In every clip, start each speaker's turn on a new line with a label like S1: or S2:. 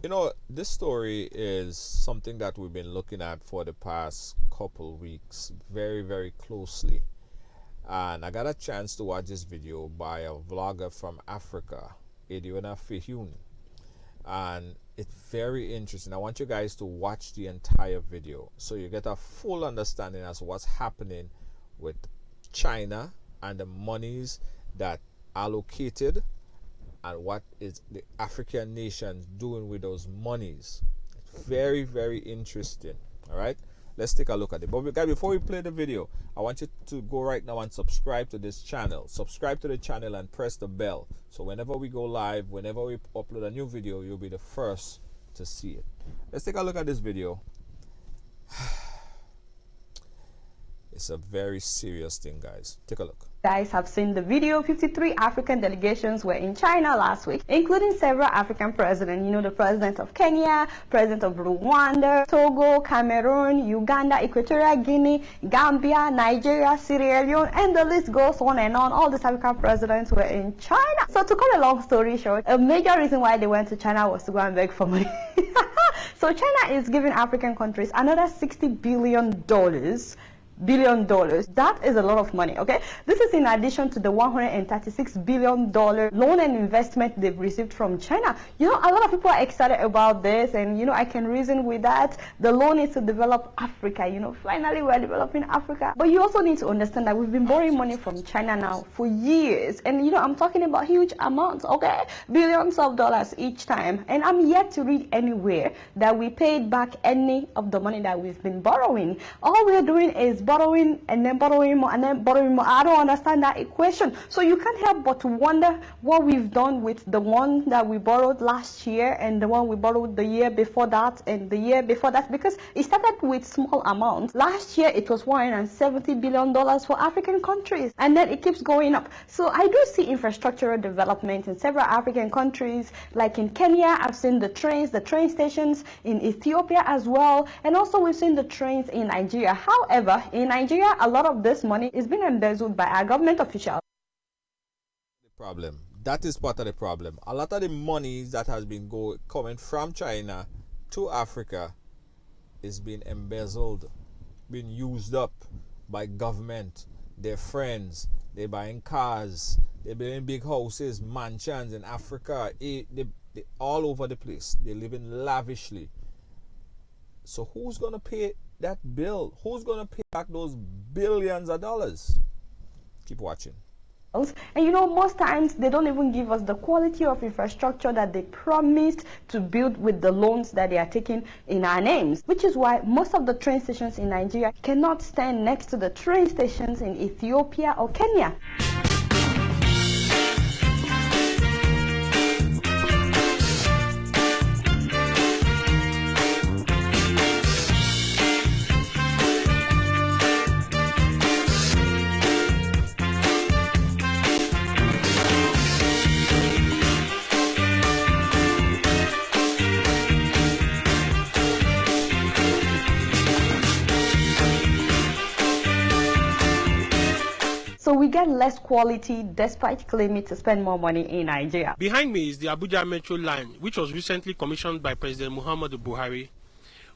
S1: You know, this story is something that we've been looking at for the past couple weeks very, very closely. And I got a chance to watch this video by a vlogger from Africa, Adeola Fayehun. And it's very interesting. I want you guys to watch the entire video so you get a full understanding as to what's happening with China and the monies that allocated and what is the African nations doing with those monies. Very, very interesting. All right, let's take a look at it. But guys, before we play the video, I want you to go right now and subscribe to this channel. Subscribe to the channel and press the bell, so whenever we go live, whenever we upload a new video, you'll be the first to see it. Let's take a look at this video. It's a very serious thing, guys. Take a look.
S2: Guys have seen the video. 53 African delegations were in China last week, including several African presidents. You know, the president of Kenya, president of Rwanda, Togo, Cameroon, Uganda, Equatorial Guinea, Gambia, Nigeria, Sierra Leone, and the list goes on and on. All these African presidents were in China. So to cut a long story short, a major reason why they went to China was to go and beg for money. So China is giving African countries another $60 billion. That is a lot of money. Okay, this is in addition to the $136 billion loan and investment they've received from China. You know, a lot of people are excited about this, and you know, I can reason with that. The loan is to develop Africa. You know, finally we're developing Africa. But you also need to understand that we've been borrowing money from China now for years, and you know, I'm talking about huge amounts. Okay, billions of dollars each time, and I'm yet to read anywhere that we paid back any of the money that we've been borrowing. All we're doing is borrowing and then borrowing more and then borrowing more. I don't understand that equation. So you can't help but to wonder what we've done with the one that we borrowed last year and the one we borrowed the year before that and the year before that, because it started with small amounts. Last year it was $170 billion for African countries, and then it keeps going up. So I do see infrastructural development in several African countries, like in Kenya. I've seen the trains, the train stations in Ethiopia as well, and also we've seen the trains in Nigeria. However, in Nigeria, a lot of this money is being embezzled by our government officials.
S1: The problem, that is part of the problem. A lot of the money that has been coming from China to Africa is being embezzled, being used up by government, their friends. They're buying cars, they're building big houses, mansions in Africa, they all over the place. They're living lavishly. So who's going to pay that bill? Who's going to pay back those billions of dollars? Keep watching.
S2: And you know, most times they don't even give us the quality of infrastructure that they promised to build with the loans that they are taking in our names, which is why most of the train stations in Nigeria cannot stand next to the train stations in Ethiopia or Kenya. So we get less quality despite claiming to spend more money in Nigeria.
S3: Behind me is the Abuja Metro line, which was recently commissioned by President Muhammadu Buhari.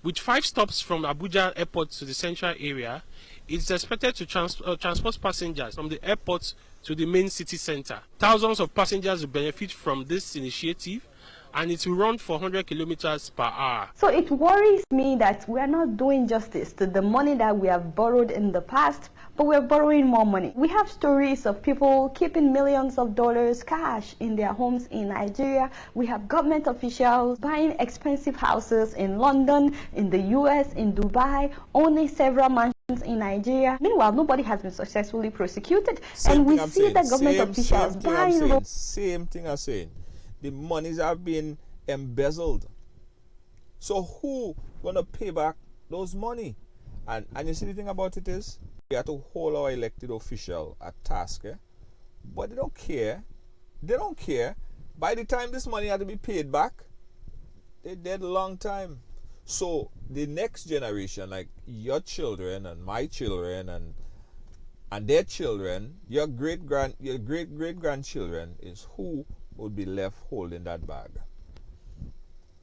S3: With 5 stops from Abuja Airport to the central area, it is expected to transport passengers from the airport to the main city center. Thousands of passengers will benefit from this initiative, and it will run for 100 kilometers per hour.
S2: So it worries me that we are not doing justice to the money that we have borrowed in the past, but we're borrowing more money. We have stories of people keeping millions of dollars cash in their homes in Nigeria. We have government officials buying expensive houses in London, in the US, in Dubai, owning several mansions in Nigeria. Meanwhile, nobody has been successfully prosecuted. And we see the government officials buying.
S1: Same thing I'm saying. The monies have been embezzled. So who gonna pay back those money? And you see, the thing about it is, we have to hold our elected official at task, but they don't care. They don't care. By the time this money had to be paid back, they're dead a long time. So the next generation, like your children and my children and their children, your great great grandchildren, is who would be left holding that bag.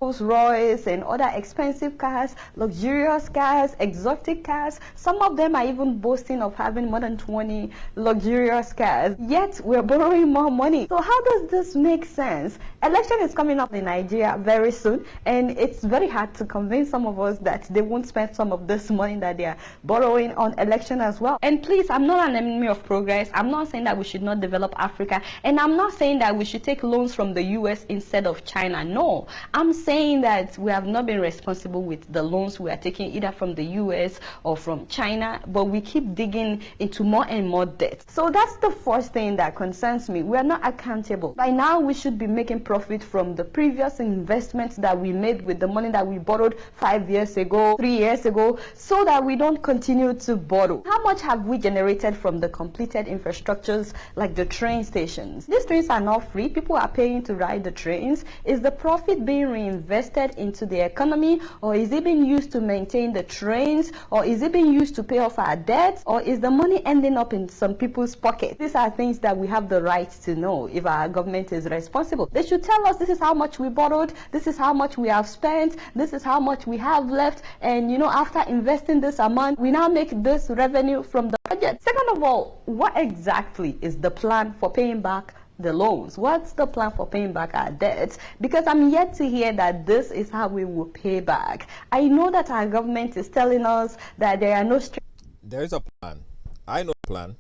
S2: Rolls Royce and other expensive cars, luxurious cars, exotic cars. Some of them are even boasting of having more than 20 luxurious cars. Yet we're borrowing more money. So how does this make sense? Election is coming up in Nigeria very soon, and it's very hard to convince some of us that they won't spend some of this money that they are borrowing on election as well. And please, I'm not an enemy of progress. I'm not saying that we should not develop Africa, and I'm not saying that we should take loans from the US instead of China. No, I'm saying that we have not been responsible with the loans we are taking either from the US or from China, but we keep digging into more and more debt. So that's the first thing that concerns me. We are not accountable. By now, we should be making profit from the previous investments that we made with the money that we borrowed 5 years ago, 3 years ago, so that we don't continue to borrow. How much have we generated from the completed infrastructures like the train stations? These trains are not free. People are paying to ride the trains. Is the profit being reinvested into the economy, or is it being used to maintain the trains, or is it being used to pay off our debts, or is the money ending up in some people's pockets? These are things that we have the right to know if our government is responsible. They should tell us this is how much we borrowed, this is how much we have spent, this is how much we have left, and after investing this amount, we now make this revenue from the budget. Second of all, what exactly is the plan for paying back the loans? What's the plan for paying back our debts? Because I'm yet to hear that this is how we will pay back. I know that our government is telling us that there are no
S1: There is a plan. I know the plan.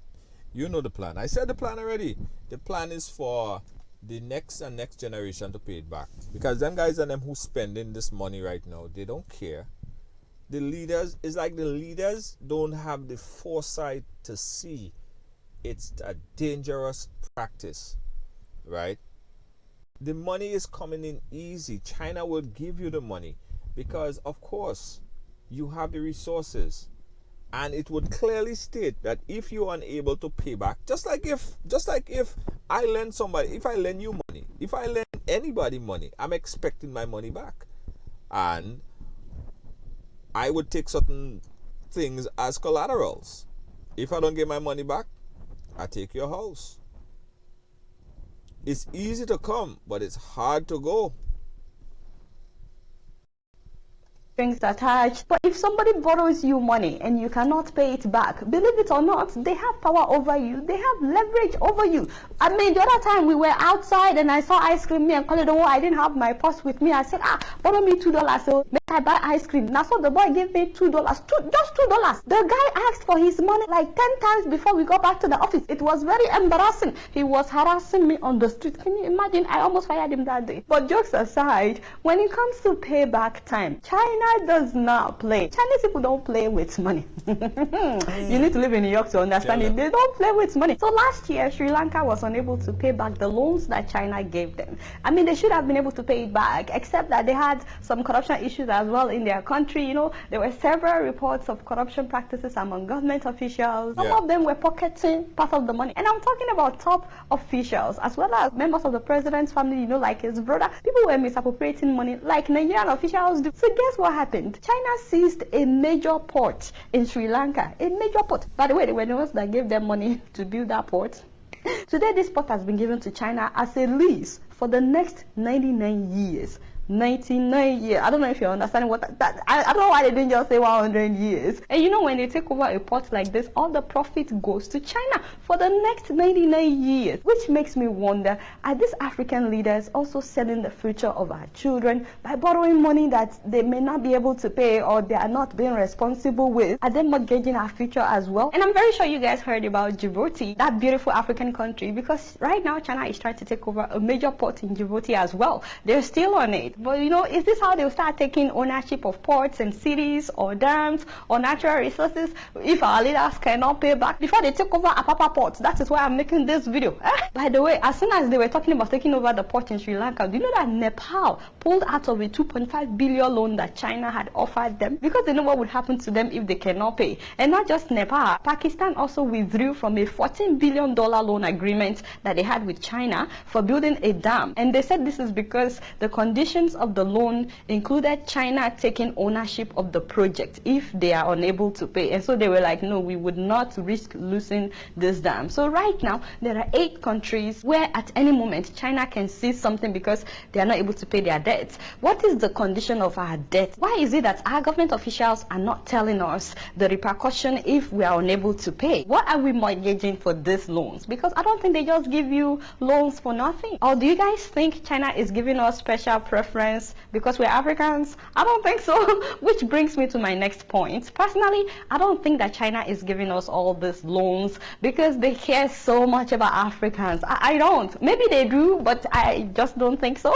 S1: You know the plan. I said the plan already. The plan is for the next and next generation to pay it back. Because them guys and them who spending this money right now, they don't care. The leaders, it's like the leaders don't have the foresight to see it's a dangerous practice. Right? The money is coming in easy. China will give you the money because, of course, you have the resources, and it would clearly state that if you are unable to pay back, just like if I lend somebody, if I lend you money, if I lend anybody money, I'm expecting my money back, and I would take certain things as collaterals. If I don't get my money back, I take your house. It's easy to come, but it's hard to go.
S2: strings attached. But if somebody borrows you money and you cannot pay it back, believe it or not, they have power over you. They have leverage over you. I mean, the other time we were outside and I saw ice cream. Me and called it, oh, I didn't have my purse with me. I said, borrow me $2. So make I buy ice cream. Now, so the boy gave me $2, just $2. The guy asked for his money like 10 times before we got back to the office. It was very embarrassing. He was harassing me on the street. Can you imagine? I almost fired him that day. But jokes aside, when it comes to payback time, China does not play. Chinese people don't play with money. You need to live in New York to understand it. They don't play with money. So last year, Sri Lanka was unable to pay back the loans that China gave them. I mean, they should have been able to pay it back, except that they had some corruption issues as well in their country. You know, there were several reports of corruption practices among government officials. Some of them were pocketing part of the money. And I'm talking about top officials as well as members of the president's family, you know, like his brother. People were misappropriating money like Nigerian officials do. So guess what happened? China seized a major port in Sri Lanka. A major port. By the way, they were the ones that gave them money to build that port. Today, this port has been given to China as a lease for the next 99 years. 99 years. I don't know if you're understanding what I don't know why they didn't just say 100 years. And you know, when they take over a port like this, all the profit goes to China for the next 99 years. Which makes me wonder, are these African leaders also selling the future of our children by borrowing money that they may not be able to pay or they are not being responsible with? Are they mortgaging our future as well? And I'm very sure you guys heard about Djibouti, that beautiful African country, because right now China is trying to take over a major port in Djibouti as well. They're still on it. But you know, is this how they'll start taking ownership of ports and cities or dams or natural resources if our leaders cannot pay back before they take over Apapa port? That is why I'm making this video. By the way, as soon as they were talking about taking over the port in Sri Lanka, do you know that Nepal pulled out of a 2.5 billion loan that China had offered them because they know what would happen to them if they cannot pay? And not just Nepal, Pakistan also withdrew from a $14 billion loan agreement that they had with China for building a dam. And they said this is because the conditions conditions of the loan included China taking ownership of the project if they are unable to pay. And so they were like, no, we would not risk losing this dam. So right now, there are 8 countries where at any moment China can seize something because they are not able to pay their debts. What is the condition of our debt? Why is it that our government officials are not telling us the repercussion if we are unable to pay? What are we mortgaging for these loans? Because I don't think they just give you loans for nothing. Or do you guys think China is giving us special preference because we're Africans? I don't think so. Which brings me to my next point. Personally, I don't think that China is giving us all these loans because they care so much about Africans. I don't. Maybe they do, but I just don't think so.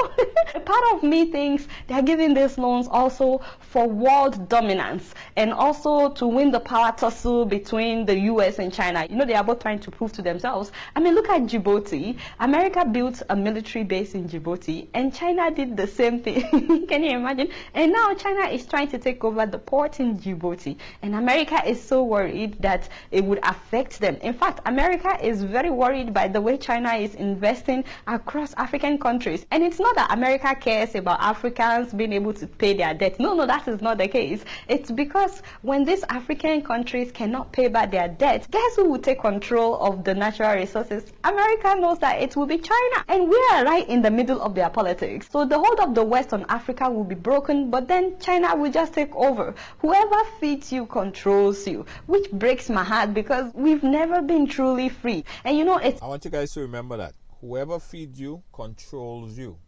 S2: A part of me thinks they're giving these loans also for world dominance and also to win the power tussle between the US and China. You know, they are both trying to prove to themselves. I mean, look at Djibouti. America built a military base in Djibouti and China did the same thing. Can you imagine? And now China is trying to take over the port in Djibouti. And America is so worried that it would affect them. In fact, America is very worried by the way China is investing across African countries. And it's not that America cares about Africans being able to pay their debt. No, that is not the case. It's because when these African countries cannot pay back their debt, guess who will take control of the natural resources? America knows that it will be China. And we are right in the middle of their politics. So the hold of the West on Africa will be broken, but then China will just take over. Whoever feeds you controls you, which breaks my heart because we've never been truly free. And you know,
S1: I want you guys to remember that whoever feeds you controls you,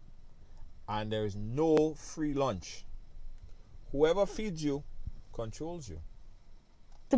S1: and there is no free lunch. Whoever feeds you controls you.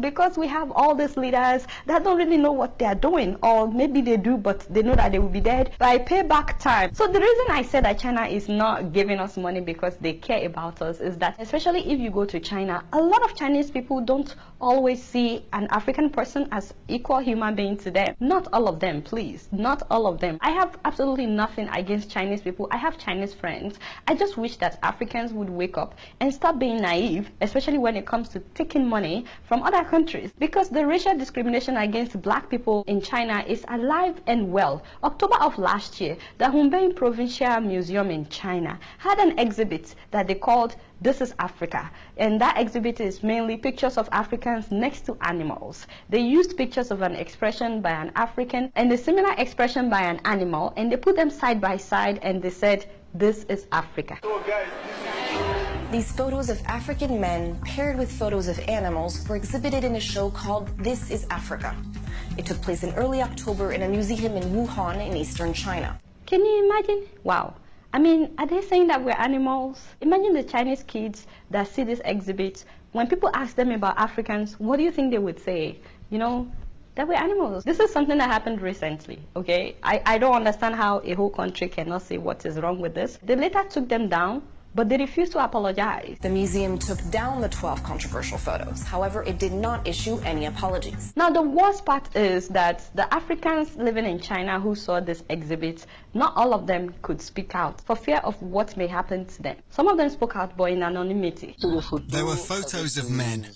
S2: Because we have all these leaders that don't really know what they're doing, or maybe they do, but they know that they will be dead by payback time. So the reason I said that China is not giving us money because they care about us is that, especially if you go to China, a lot of Chinese people don't always see an African person as equal human being to them. Not all of them, please. Not all of them. I have absolutely nothing against Chinese people. I have Chinese friends. I just wish that Africans would wake up and stop being naive, especially when it comes to taking money from other countries, because the racial discrimination against black people in China is alive and well. October of last year, the Hubei Provincial Museum in China had an exhibit that they called "This is Africa," and that exhibit is mainly pictures of Africans next to animals. They used pictures of an expression by an African and a similar expression by an animal, and they put them side by side and they said, "This is Africa."
S4: So guys,
S5: these photos of African men paired with photos of animals were exhibited in a show called This is Africa. It took place in early October in a museum in Wuhan in eastern China.
S2: Can you imagine? Wow. I mean, are they saying that we're animals? Imagine the Chinese kids that see this exhibit. When people ask them about Africans, what do you think they would say? You know, that we're animals. This is something that happened recently, okay? I don't understand how a whole country cannot say what is wrong with this. They later took them down, but they refused to apologize.
S5: The museum took down the 12 controversial photos. However, it did not issue any apologies.
S2: Now, the worst part is that the Africans living in China who saw this exhibit, not all of them could speak out for fear of what may happen to them. Some of them spoke out, but in anonymity.
S6: There were photos of men,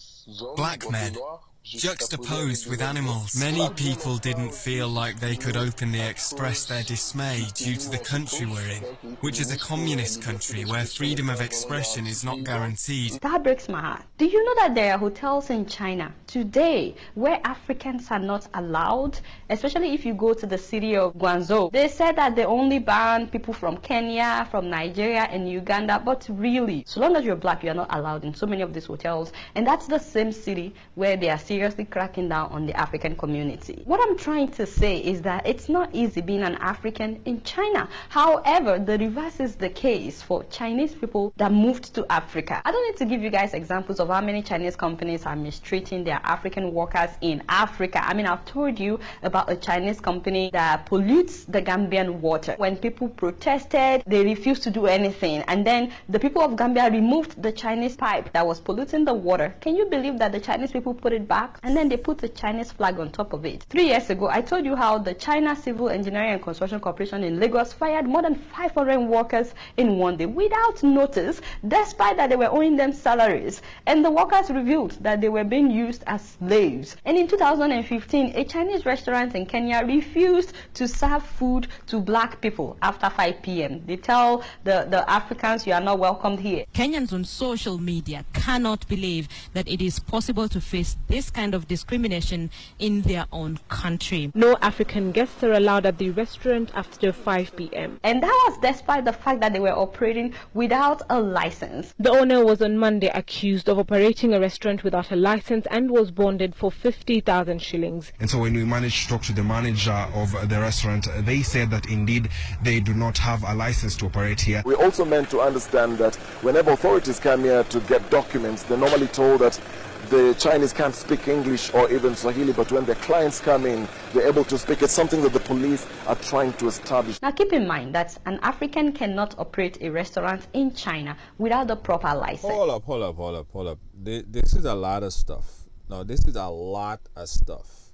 S6: black men, juxtaposed with animals. Many people didn't feel like they could openly express their dismay due to the country we're in, which is a communist country where freedom of expression is not guaranteed.
S2: That breaks my heart. Do you know that there are hotels in China today where Africans are not allowed, especially if you go to the city of Guangzhou? They said that they only ban people from Kenya, from Nigeria and Uganda, but really, so long as you're black, you're not allowed in so many of these hotels. And that's the same city where they are seriously cracking down on the African community. What I'm trying to say is that it's not easy being an African in China. However, the reverse is the case for Chinese people that moved to Africa. I don't need to give you guys examples of how many Chinese companies are mistreating their African workers in Africa. I mean, I've told you about a Chinese company that pollutes the Gambian water. When people protested, they refused to do anything. And then the people of Gambia removed the Chinese pipe that was polluting the water. Can you believe that the Chinese people put it back back, and then they put a Chinese flag on top of it. 3 years ago, I told you how the China Civil Engineering and Construction Corporation in Lagos fired more than 500 workers in one day without notice, despite that they were owing them salaries. And the workers revealed that they were being used as slaves. And in 2015, a Chinese restaurant in Kenya refused to serve food to black people after 5 p.m. They tell the Africans, you are not welcomed here.
S4: Kenyans on social media cannot believe that it is possible to face this kind of discrimination in their own country.
S7: No African guests are allowed at the restaurant after 5 p.m.
S2: And that was despite the fact that they were operating without a license.
S7: The owner was on Monday accused of operating a restaurant without a license and was bonded for 50,000 shillings.
S8: And so when we managed to talk to the manager of the restaurant, they said that indeed they do not have a license to operate here.
S9: We also meant to understand that whenever authorities come here to get documents, they're normally told that the Chinese can't speak English or even Swahili, but when their clients come in, they're able to speak. It's something that the police are trying to establish.
S2: Now keep in mind that an African cannot operate a restaurant in China without the proper license.
S1: Hold up. This is a lot of stuff. Now, this is a lot of stuff.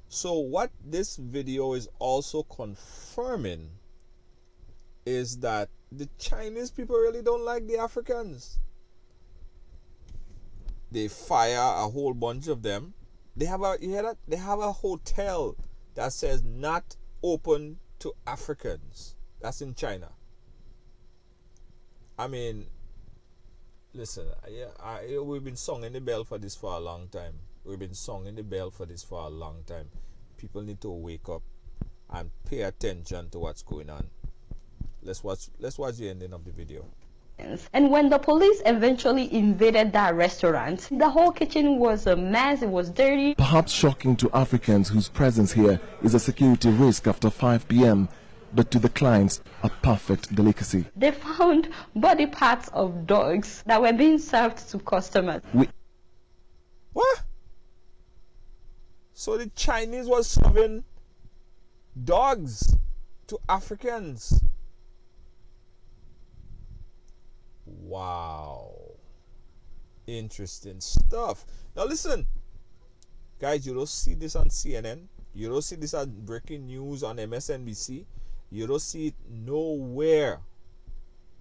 S1: So what this video is also confirming is that the Chinese people really don't like the Africans. They fire a whole bunch of them. They have a, you hear that? They have a hotel that says not open to Africans. That's in China. I mean, listen, we've been songing the bell for this for a long time. People need to wake up and pay attention to what's going on. Let's watch the ending of the video.
S2: And when the police eventually invaded that restaurant, the whole kitchen was a mess. It was dirty.
S9: Perhaps shocking to Africans whose presence here is a security risk after 5 p.m., but to the clients, a perfect delicacy.
S2: They found body parts of dogs that were being served to customers.
S1: What? So the Chinese was serving dogs to Africans. Wow. Interesting stuff. Now listen, guys, you don't see this on CNN. You don't see this on breaking news on MSNBC. You don't see it nowhere.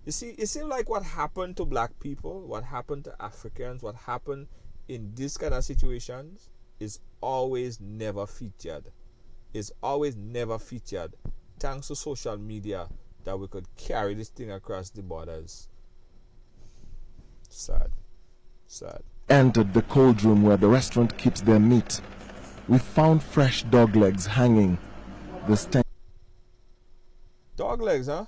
S1: You see, it seems like what happened to black people, what happened to Africans, what happened in this kind of situations is always never featured. It's always never featured. Thanks to social media that we could carry this thing across the borders. Sad.
S9: Entered the cold room where the restaurant keeps their meat. We found fresh dog legs hanging. The stench
S1: Dog legs, huh?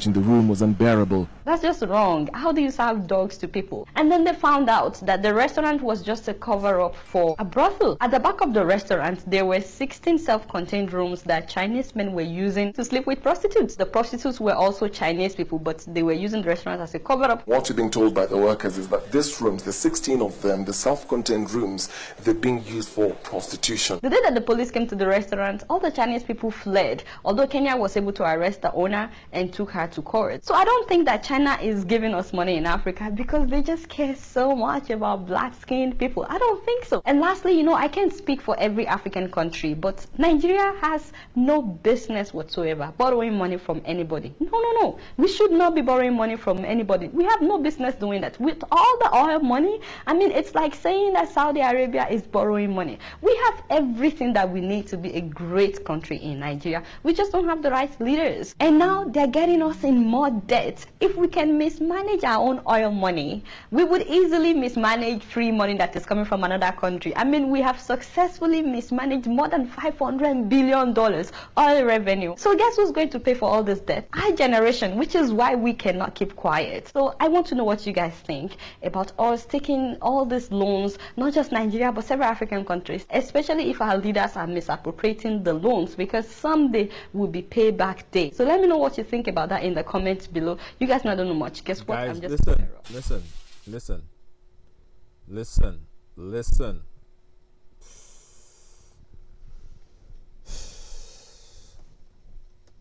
S9: in the room was unbearable.
S2: That's just wrong. How do you serve dogs to people? And then they found out that the restaurant was just a cover-up for a brothel. At the back of the restaurant, there were 16 self-contained rooms that Chinese men were using to sleep with prostitutes. The prostitutes were also Chinese people, but they were using the restaurant as a cover-up.
S9: What we've been told by the workers is that these rooms, the 16 of them, the self-contained rooms, they're being used for prostitution.
S2: The day that the police came to the restaurant, all the Chinese people fled, although Kenya was able to arrest the owner and took her to court. So I don't think that China is giving us money in Africa because they just care so much about black-skinned people. I don't think so. And lastly, I can't speak for every African country, but Nigeria has no business whatsoever borrowing money from anybody. No. We should not be borrowing money from anybody. We have no business doing that. With all the oil money, I mean, it's like saying that Saudi Arabia is borrowing money. We have everything that we need to be a great country in Nigeria. We just don't have the right leaders. And now they're getting us in more debt. If we can mismanage our own oil money, we would easily mismanage free money that is coming from another country. I mean, we have successfully mismanaged more than $500 billion oil revenue. So guess who's going to pay for all this debt? Our generation, which is why we cannot keep quiet. So I want to know what you guys think about us taking all these loans, not just Nigeria, but several African countries, especially if our leaders are misappropriating the loans, because someday will be payback day. So let me know what you think about that in the comments below. You guys know I don't know much. Guess what?
S1: Guys,
S2: I'm just
S1: listen.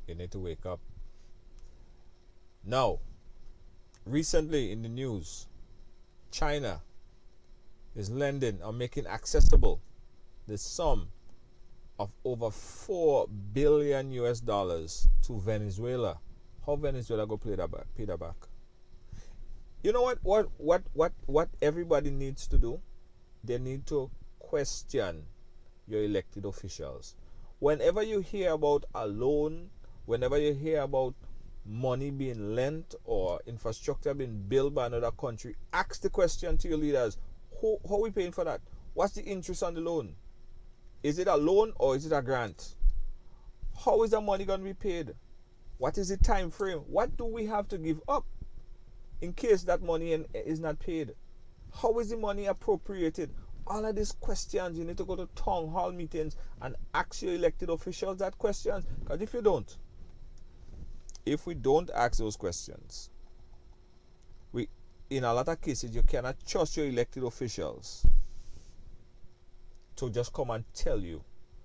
S1: You need to wake up. Now, Recently in the news, China is lending or making accessible the sum of over 4 billion US dollars to Venezuela. How Venezuela go pay that back? You know what everybody needs to do? They need to question your elected officials. Whenever you hear about a loan, whenever you hear about money being lent or infrastructure being built by another country, ask the question to your leaders, how are we paying for that? What's the interest on the loan? Is it a loan or is it a grant? How is the money going to be paid? What is the time frame? What do we have to give up in case that money is not paid? How is the money appropriated? All of these questions, you need to go to town hall meetings and ask your elected officials that questions. Because if we don't ask those questions, in a lot of cases, you cannot trust your elected officials to just come and tell you.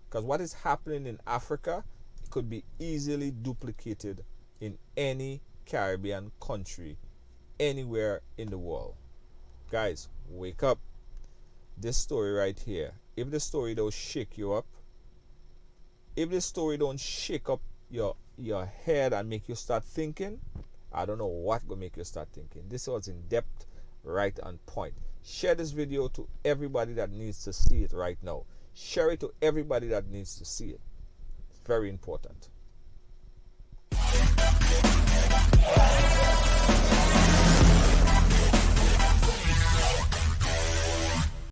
S1: Because what is happening in Africa could be easily duplicated in any Caribbean country, anywhere in the world. Guys, wake up. This story right here, if the story don't shake you up, if the story don't shake up your head and make you start thinking, I don't know what will make you start thinking. This was in depth, right on point. Share this video to everybody that needs to see it right now. Share it to everybody that needs to see it. It's very important.